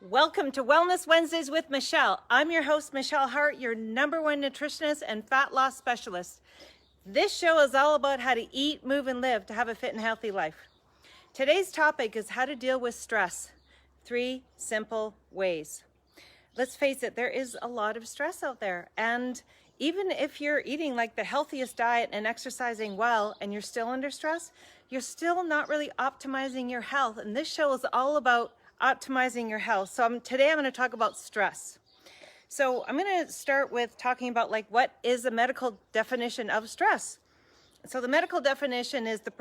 Welcome to Wellness Wednesdays with Michelle. I'm your host, Michelle Hart, your #1 nutritionist and fat loss specialist. This show is all about how to eat, move, and live to have a fit and healthy life. Today's topic is how to deal with stress. 3 simple ways. Let's face it, there is a lot of stress out there. And even if you're eating like the healthiest diet and exercising well and you're still under stress, you're still not really optimizing your health. And this show is all about optimizing your health. So today I'm going to talk about stress. So I'm going to start with talking about what is the medical definition of stress. So the medical definition is the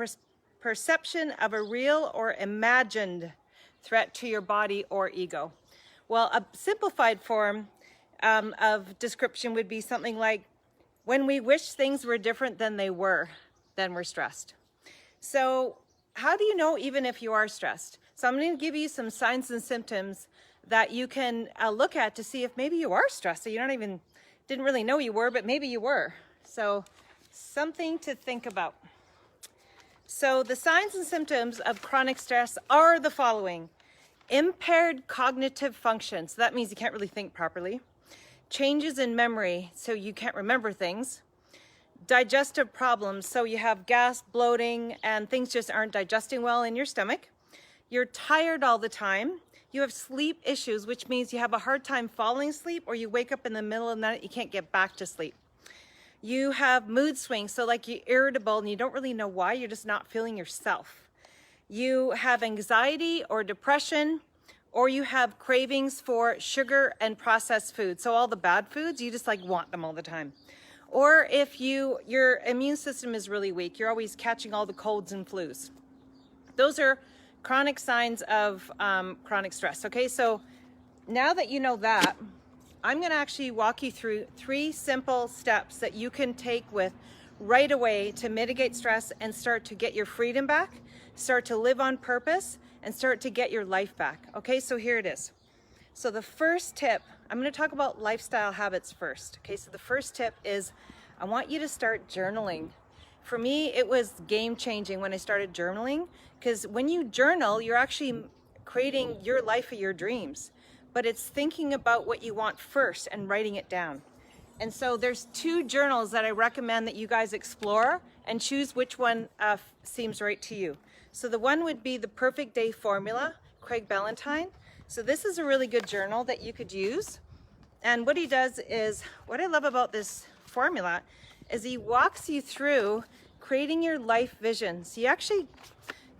perception of a real or imagined threat to your body or ego. Well, a simplified form of description would be something like when we wish things were different than they were, then we're stressed. So how do you know even if you are stressed? So I'm going to give you some signs and symptoms that you can look at to see if maybe you are stressed. So you didn't really know you were, but maybe you were. So something to think about. So the signs and symptoms of chronic stress are the following: impaired cognitive function. So that means you can't really think properly. Changes in memory, so you can't remember things. Digestive problems, so you have gas, bloating, and things just aren't digesting well in your stomach. You're tired all the time. You have sleep issues, which means you have a hard time falling asleep, or you wake up in the middle of the night, you can't get back to sleep. You have mood swings, so you're irritable and you don't really know why, you're just not feeling yourself. You have anxiety or depression, or you have cravings for sugar and processed food. So all the bad foods, you just want them all the time. Or if your immune system is really weak, you're always catching all the colds and flus. Those are chronic signs of chronic stress. Okay, so now that you know that, I'm going to actually walk you through 3 simple steps that you can take with right away to mitigate stress and start to get your freedom back, start to live on purpose, and start to get your life back. Okay, so here it is. So the first tip, I'm going to talk about lifestyle habits first. Okay, so the first tip is I want you to start journaling. For me, it was game-changing when I started journaling, because when you journal, you're actually creating your life of your dreams. But it's thinking about what you want first and writing it down. And so there's 2 journals that I recommend that you guys explore and choose which one seems right to you. So the one would be the Perfect Day Formula, Craig Ballantyne. So this is a really good journal that you could use. And what he does is, what I love about this formula is he walks you through creating your life vision. So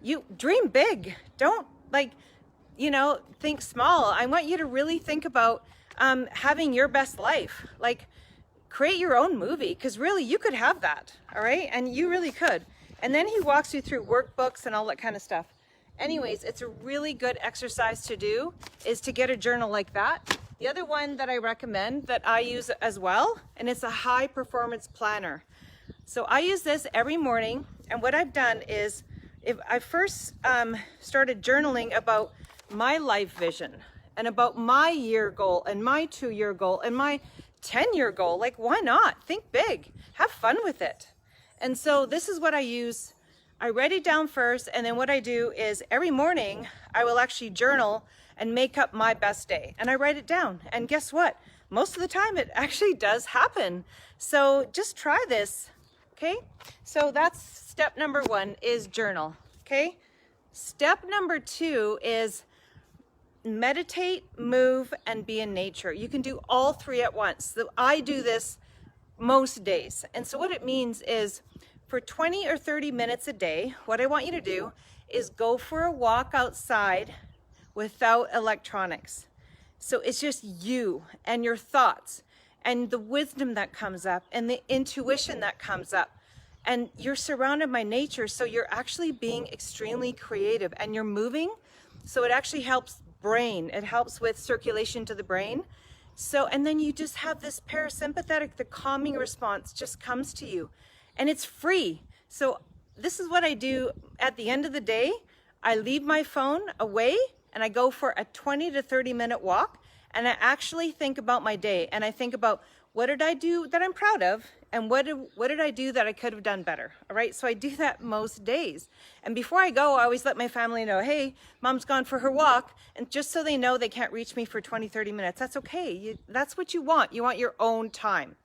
you dream big. Don't think small. I want you to really think about having your best life. Create your own movie, because really you could have that, all right? And you really could. And then he walks you through workbooks and all that kind of stuff. Anyways, it's a really good exercise to do, is to get a journal like that. The other one that I recommend that I use as well, and it's a high performance planner. So I use this every morning, and what I've done is, if I first started journaling about my life vision and about my year goal and my 2-year goal and my 10-year goal, why not? Think big, have fun with it. And so this is what I use. I write it down first, and then what I do is every morning I will actually journal and make up my best day, and I write it down. And guess what? Most of the time it actually does happen. So just try this, okay? So that's step number 1, is journal, okay? Step number 2 is meditate, move, and be in nature. You can do all 3 at once. So I do this most days. And so what it means is, for 20 or 30 minutes a day, what I want you to do is go for a walk outside without electronics. So it's just you and your thoughts and the wisdom that comes up and the intuition that comes up. And you're surrounded by nature, so you're actually being extremely creative and you're moving. So it actually helps brain. It helps with circulation to the brain. So, and then you just have this parasympathetic, the calming response just comes to you. And it's free. So this is what I do at the end of the day. I leave my phone away and I go for a 20 to 30 minute walk, and I actually think about my day, and I think about what did I do that I'm proud of, And what did I do that I could have done better? All right, so I do that most days. And before I go, I always let my family know, hey, mom's gone for her walk. And just so they know they can't reach me for 20, 30 minutes, that's okay. That's what you want. You want your own time.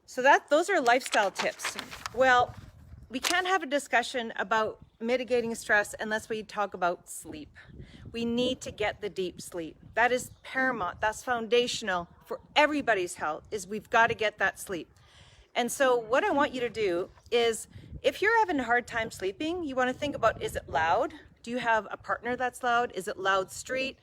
So those are lifestyle tips. Well, we can't have a discussion about mitigating stress unless we talk about sleep. We need to get the deep sleep. That is paramount. That's foundational for everybody's health, is we've got to get that sleep. And so what I want you to do is, if you're having a hard time sleeping, you want to think about, is it loud? Do you have a partner that's loud? Is it loud street?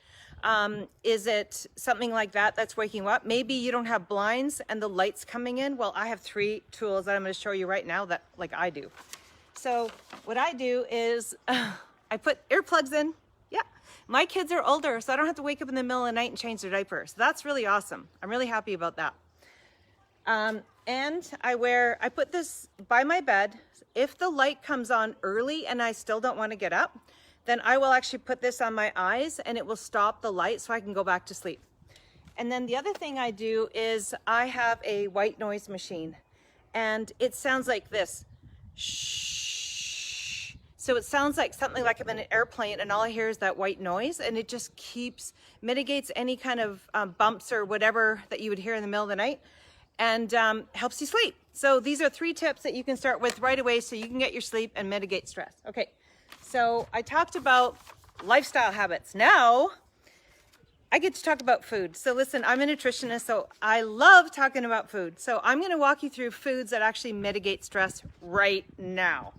Is it something like that that's waking you up? Maybe you don't have blinds and the light's coming in. Well, I have 3 tools that I'm going to show you right now that like I do. So what I do is I put earplugs in. Yeah, my kids are older, so I don't have to wake up in the middle of the night and change their diaper. So that's really awesome. I'm really happy about that. And I put this by my bed. If the light comes on early and I still don't want to get up, then I will actually put this on my eyes and it will stop the light so I can go back to sleep. And then the other thing I do is I have a white noise machine, and it sounds like this. Shh. So it sounds like something like I'm in an airplane and all I hear is that white noise, and it just mitigates any kind of bumps or whatever that you would hear in the middle of the night, and helps you sleep. So these are 3 tips that you can start with right away so you can get your sleep and mitigate stress. Okay, so I talked about lifestyle habits. Now I get to talk about food. So listen, I'm a nutritionist, so I love talking about food. So I'm going to walk you through foods that actually mitigate stress right now.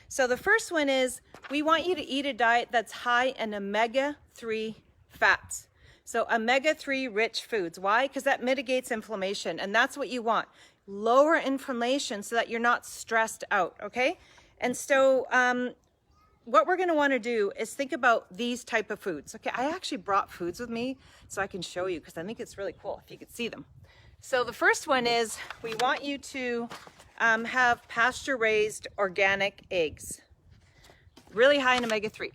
So the first one is, we want you to eat a diet that's high in omega-3 fats. So omega-3 rich foods. Why? Because that mitigates inflammation, and that's what you want. Lower inflammation so that you're not stressed out, okay? And so what we're going to want to do is think about these type of foods. Okay, I actually brought foods with me so I can show you, because I think it's really cool if you could see them. So the first one is, we want you to have pasture-raised organic eggs. Really high in omega-3.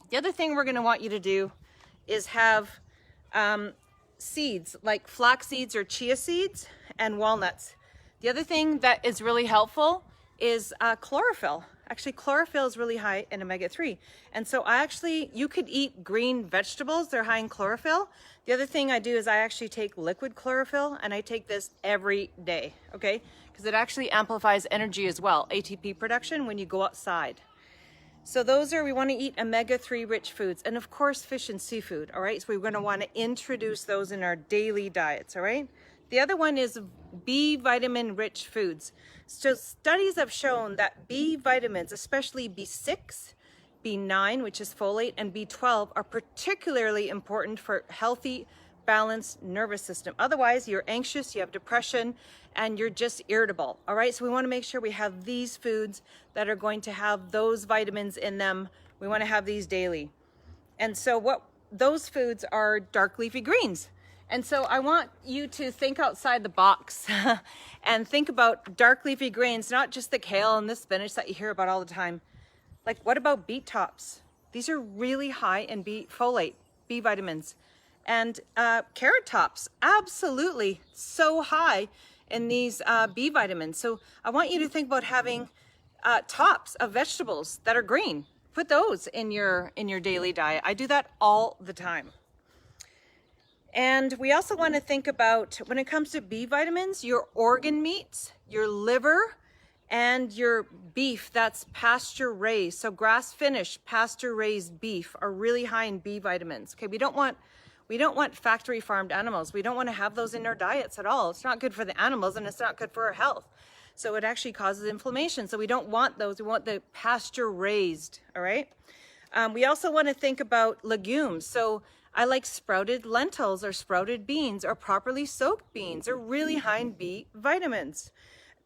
The other thing we're going to want you to do is have seeds like flax seeds or chia seeds and walnuts. The other thing that is really helpful is chlorophyll. Actually, chlorophyll is really high in omega-3. And so you could eat green vegetables, they're high in chlorophyll. The other thing I do is I actually take liquid chlorophyll, and I take this every day, okay? Because it actually amplifies energy as well, ATP production, when you go outside. So we want to eat omega-3 rich foods, and of course fish and seafood, all right? So we're going to want to introduce those in our daily diets, all right? The other one is B vitamin rich foods. So studies have shown that B vitamins, especially B6, B9, which is folate, and B12 are particularly important for healthy, balanced nervous system. Otherwise, you're anxious, you have depression, and you're just irritable. All right, so we want to make sure we have these foods that are going to have those vitamins in them. We want to have these daily. And so those foods are dark leafy greens. And so I want you to think outside the box and think about dark leafy greens, not just the kale and the spinach that you hear about all the time. Like, what about beet tops? These are really high in folate, B vitamins. And carrot tops, absolutely so high in these B vitamins. So I want you to think about having tops of vegetables that are green. Put those in your daily diet. I do that all the time. And we also want to think about, when it comes to B vitamins, your organ meats, your liver, and your beef that's pasture raised. So grass finished, pasture raised beef are really high in B vitamins. Okay, we don't want factory farmed animals. We don't want to have those in our diets at all. It's not good for the animals, and it's not good for our health. So it actually causes inflammation. So we don't want those. We want the pasture raised, all right? We also want to think about legumes. So I like sprouted lentils or sprouted beans or properly soaked beans. Are really high in B vitamins,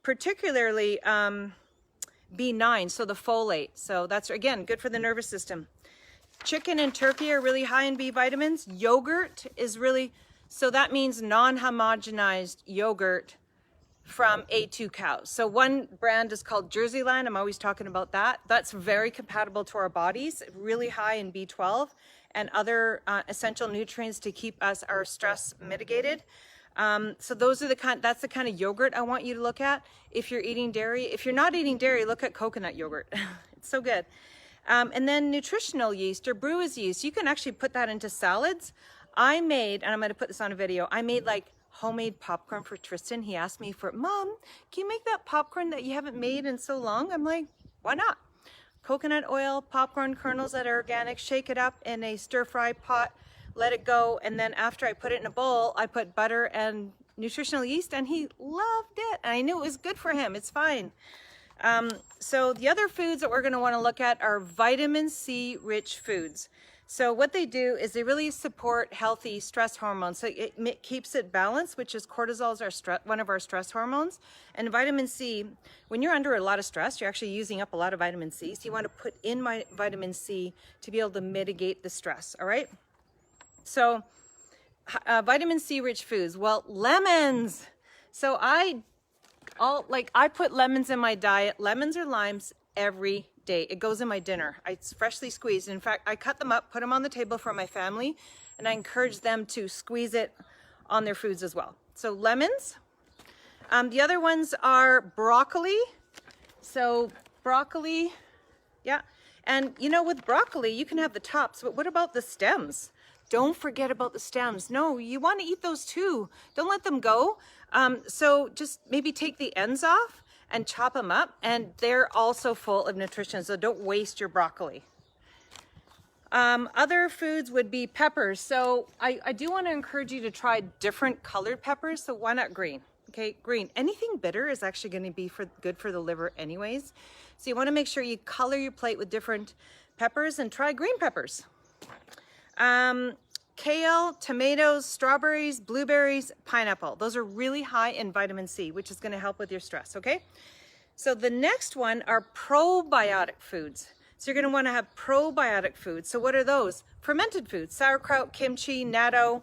particularly B9, so the folate. So that's, again, good for the nervous system. Chicken and turkey are really high in B vitamins. Yogurt is so that means non-homogenized yogurt from A2 cows. So one brand is called Jerseyland. I'm always talking about that. That's very compatible to our bodies, really high in B12 and other essential nutrients to keep our stress mitigated. So those are that's the kind of yogurt I want you to look at if you're eating dairy. If you're not eating dairy, look at coconut yogurt. It's so good. And then nutritional yeast or brewer's yeast, you can actually put that into salads. I made, and I'm going to put this on a video, I made like homemade popcorn for Tristan. He asked me for, Mom, can you make that popcorn that you haven't made in so long? I'm like, why not? Coconut oil, popcorn kernels that are organic, shake it up in a stir-fry pot, let it go, and then after I put it in a bowl, I put butter and nutritional yeast, and he loved it. And I knew it was good for him. It's fine. So the other foods that we're going to want to look at are vitamin C rich foods. So what they do is they really support healthy stress hormones. So it keeps it balanced, which is cortisol is one of our stress hormones. And vitamin C, when you're under a lot of stress, you're actually using up a lot of vitamin C. So you want to put in vitamin C to be able to mitigate the stress, all right? So vitamin C rich foods, well, lemons. So I put lemons in my diet, lemons or limes every day. It goes in my dinner. It's freshly squeezed. In fact, I cut them up, put them on the table for my family, and I encourage them to squeeze it on their foods as well. So lemons. The other ones are broccoli. So broccoli, yeah. And you know, with broccoli, you can have the tops, but what about the stems? Don't forget about the stems. No, you want to eat those too. Don't let them go. So just maybe take the ends off and chop them up, and they're also full of nutrition, so don't waste your broccoli. Other foods would be peppers. So I do want to encourage you to try different colored peppers, so why not green? Okay, green. Anything bitter is actually going to be good for the liver anyways. So you want to make sure you color your plate with different peppers and try green peppers. Kale, tomatoes, strawberries, blueberries, pineapple. Those are really high in vitamin C, which is going to help with your stress, okay? So the next one are probiotic foods. So you're going to want to have probiotic foods. So what are those? Fermented foods, sauerkraut, kimchi, natto,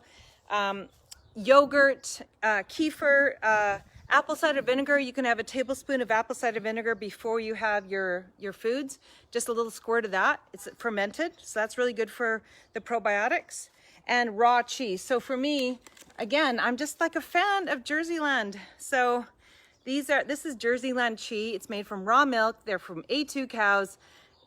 yogurt, kefir, apple cider vinegar. You can have a tablespoon of apple cider vinegar before you have your foods. Just a little squirt of that. It's fermented, so that's really good for the probiotics. And raw cheese. So for me, again, I'm just like a fan of Jerseyland. So this is Jerseyland cheese. It's made from raw milk. They're from A2 cows.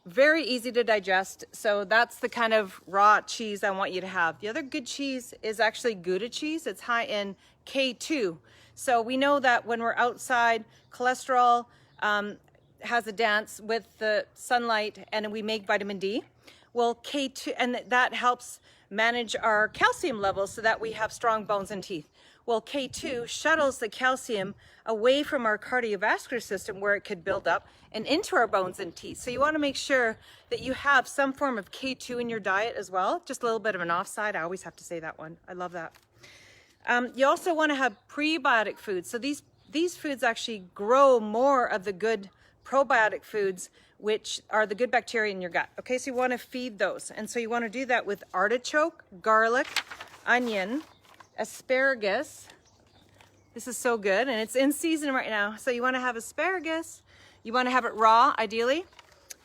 Very easy to digest. So that's the kind of raw cheese I want you to have. The other good cheese is actually Gouda cheese. It's high in K2. So we know that when we're outside, cholesterol has a dance with the sunlight, and we make vitamin D. Well, K2, and that helps manage our calcium levels so that we have strong bones and teeth. Well, K2 shuttles the calcium away from our cardiovascular system where it could build up and into our bones and teeth. So you want to make sure that you have some form of K2 in your diet as well. Just a little bit of an offside. I always have to say that one. I love that. You also want to have prebiotic foods. So these foods actually grow more of the good probiotic foods, which are the good bacteria in your gut. Okay, so you want to feed those. And so you want to do that with artichoke, garlic, onion, asparagus. This is so good, and it's in season right now. So you want to have asparagus. You want to have it raw, ideally.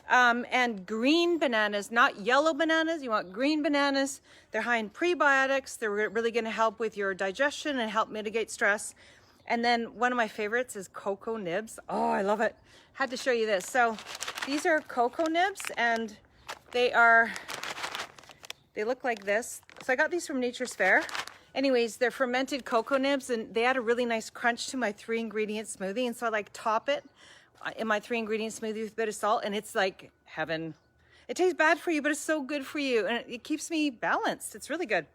And green bananas, not yellow bananas. You want green bananas. They're high in prebiotics. They're really going to help with your digestion and help mitigate stress. And then one of my favorites is cocoa nibs. Oh, I love it. Had to show you this. So these are cocoa nibs, and they look like this. So I got these from Nature's Fair. Anyways, they're fermented cocoa nibs, and they add a really nice crunch to my 3-ingredient smoothie. And so I like top it in my 3-ingredient smoothie with a bit of salt, and it's like heaven. It tastes bad for you, but it's so good for you, and it keeps me balanced. It's really good.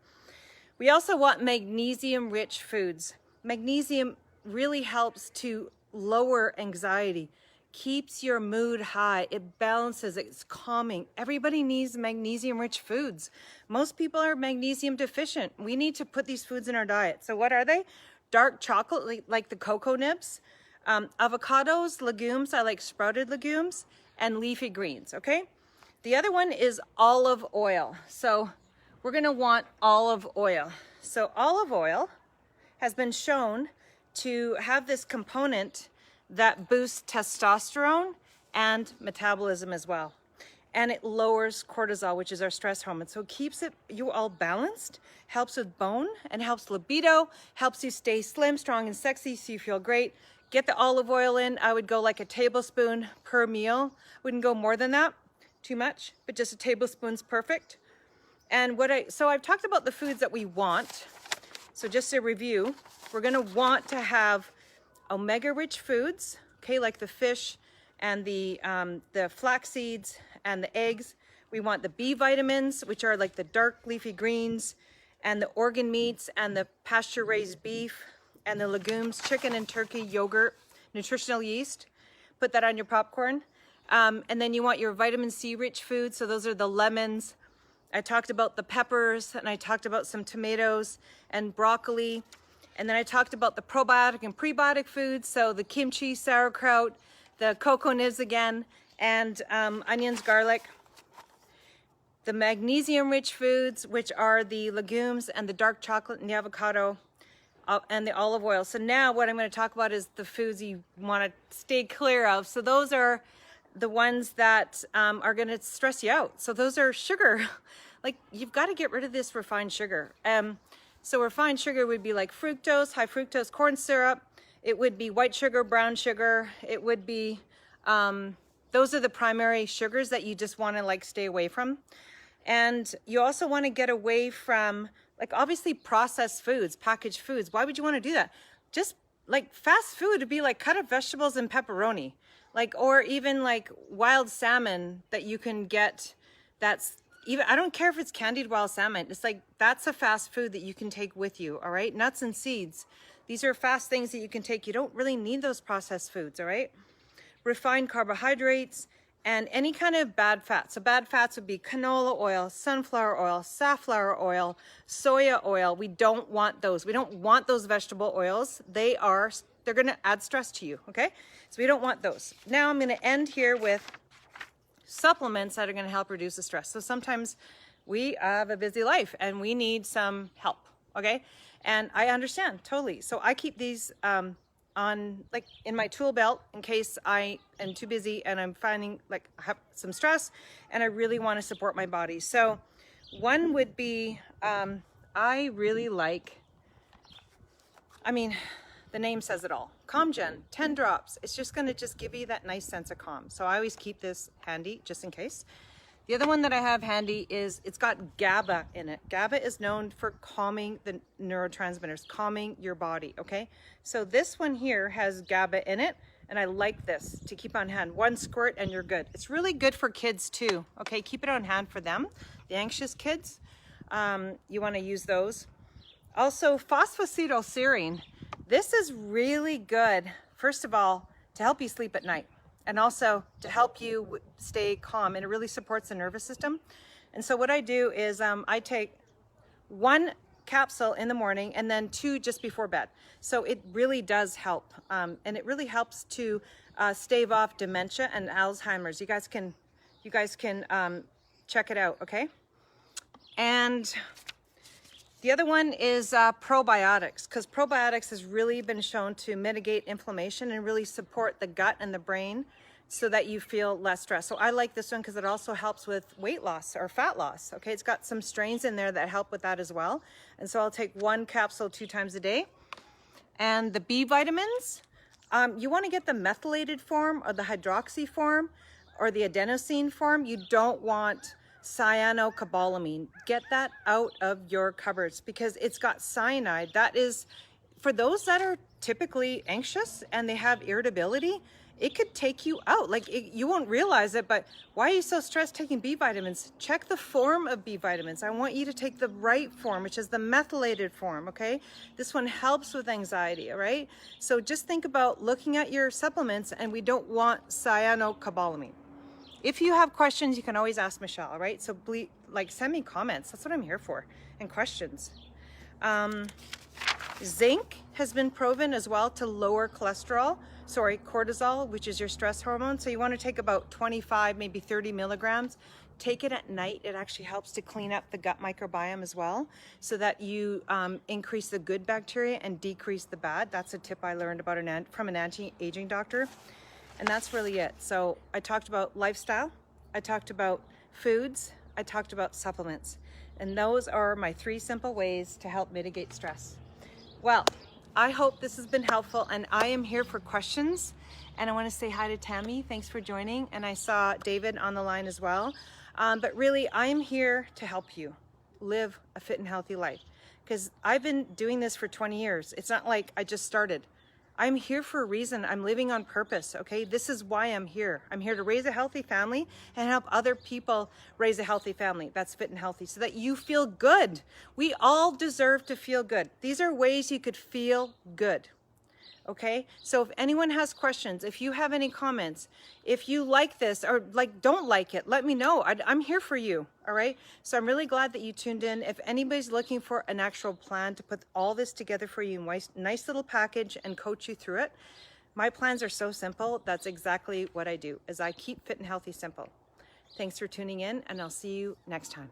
We also want magnesium-rich foods. Magnesium really helps to lower anxiety, keeps your mood high, it balances, it's calming. Everybody needs magnesium-rich foods. Most people are magnesium deficient. We need to put these foods in our diet. So what are they? Dark chocolate, like the cocoa nibs, avocados, legumes, I like sprouted legumes, and leafy greens, okay? The other one is olive oil. So we're gonna want olive oil. So olive oil has been shown to have this component that boosts testosterone and metabolism as well. and it lowers cortisol, which is our stress hormone. So it keeps you all balanced, helps with bone, and helps libido, helps you stay slim, strong, and sexy so you feel great. Get the olive oil in. I would go like a tablespoon per meal. Wouldn't go more than that, too much, but just a tablespoon's perfect. And so I've talked about the foods that we want. So just a review, we're gonna want to have omega-rich foods, okay, like the fish and the flax seeds and the eggs. We want the B vitamins, which are like the dark leafy greens, and the organ meats and the pasture-raised beef and the legumes, chicken and turkey, yogurt, nutritional yeast. Put that on your popcorn. And then you want your vitamin C rich foods. So those are the lemons. I talked about the peppers, and I talked about some tomatoes and broccoli. And then I talked about the probiotic and prebiotic foods. So the kimchi, sauerkraut, the cocoa nibs again, and onions, garlic. The magnesium rich foods, which are the legumes and the dark chocolate and the avocado and the olive oil. So now what I'm going to talk about is the foods you want to stay clear of. So those are the ones that are going to stress you out. So those are sugar. Like, you've got to get rid of this refined sugar. So refined sugar would be like fructose, high fructose corn syrup. It would be white sugar, brown sugar. It would be, those are the primary sugars that you just want to like stay away from. And you also want to get away from, like, obviously processed foods, packaged foods. Why would you want to do that? Just like fast food would be like cut up vegetables and pepperoni, like, or even like wild salmon that you can get. That's even, I don't care if it's candied wild salmon. It's like, that's a fast food that you can take with you. All right. Nuts and seeds. These are fast things that you can take. You don't really need those processed foods. All right. Refined carbohydrates and any kind of bad fats. So bad fats would be canola oil, sunflower oil, safflower oil, soya oil. We don't want those. We don't want those vegetable oils. They're going to add stress to you, okay? So we don't want those. Now I'm going to end here with supplements that are going to help reduce the stress. So sometimes we have a busy life and we need some help, okay? And I understand totally. So I keep these on, like, in my tool belt in case I am too busy and I'm finding like I have some stress and I really want to support my body. So one would be, I really like, I mean, the name says it all. CalmGen, 10 drops. It's just going to just give you that nice sense of calm. So I always keep this handy just in case. The other one that I have handy is, it's got GABA in it. GABA is known for calming the neurotransmitters, calming your body, okay? So this one here has GABA in it, and I like this to keep on hand. One squirt and you're good. It's really good for kids too, okay? Keep it on hand for them, the anxious kids. You want to use those. Also, phosphatidylserine. This is really good, first of all, to help you sleep at night, and also to help you stay calm, and it really supports the nervous system. And so what I do is I take 1 capsule in the morning and then 2 just before bed. So it really does help, and it really helps to stave off dementia and Alzheimer's. You guys can check it out, okay? And the other one is probiotics, because probiotics has really been shown to mitigate inflammation and really support the gut and the brain so that you feel less stress. So I like this one because it also helps with weight loss or fat loss. Okay, it's got some strains in there that help with that as well. And so I'll take 1 capsule 2 times a day. And the B vitamins, you want to get the methylated form or the hydroxy form or the adenosine form. You don't want cyanocobalamin. Get that out of your cupboards because it's got cyanide. That is, for those that are typically anxious and they have irritability, it could take you out. Like, you won't realize it, but why are you so stressed taking B vitamins? Check the form of B vitamins. I want you to take the right form, which is the methylated form, okay? This one helps with anxiety, all right? So just think about looking at your supplements, and we don't want cyanocobalamin. If you have questions, you can always ask Michelle, all right? So like, send me comments. That's what I'm here for, and questions. Zinc has been proven as well to lower cortisol, which is your stress hormone. So you want to take about 25, maybe 30 milligrams. Take it at night. It actually helps to clean up the gut microbiome as well, so that you increase the good bacteria and decrease the bad. That's a tip I learned about from an anti-aging doctor. And that's really it. So I talked about lifestyle. I talked about foods, I talked about supplements. And those are my 3 simple ways to help mitigate stress. Well, I hope this has been helpful, and I am here for questions. And I want to say hi to Tammy. Thanks for joining. And I saw David on the line as well. But really, I'm here to help you live a fit and healthy life, because I've been doing this for 20 years. It's not like I just started. I'm here for a reason. I'm living on purpose, okay? This is why I'm here. I'm here to raise a healthy family and help other people raise a healthy family that's fit and healthy so that you feel good. We all deserve to feel good. These are ways you could feel good. Okay, so if anyone has questions, if you have any comments, if you like this or don't like it, let me know. I'm here for you. All right, so I'm really glad that you tuned in. If anybody's looking for an actual plan to put all this together for you in a nice little package and coach you through it, my plans are so simple. That's exactly what I do, is I keep fit and healthy simple. Thanks for tuning in, and I'll see you next time.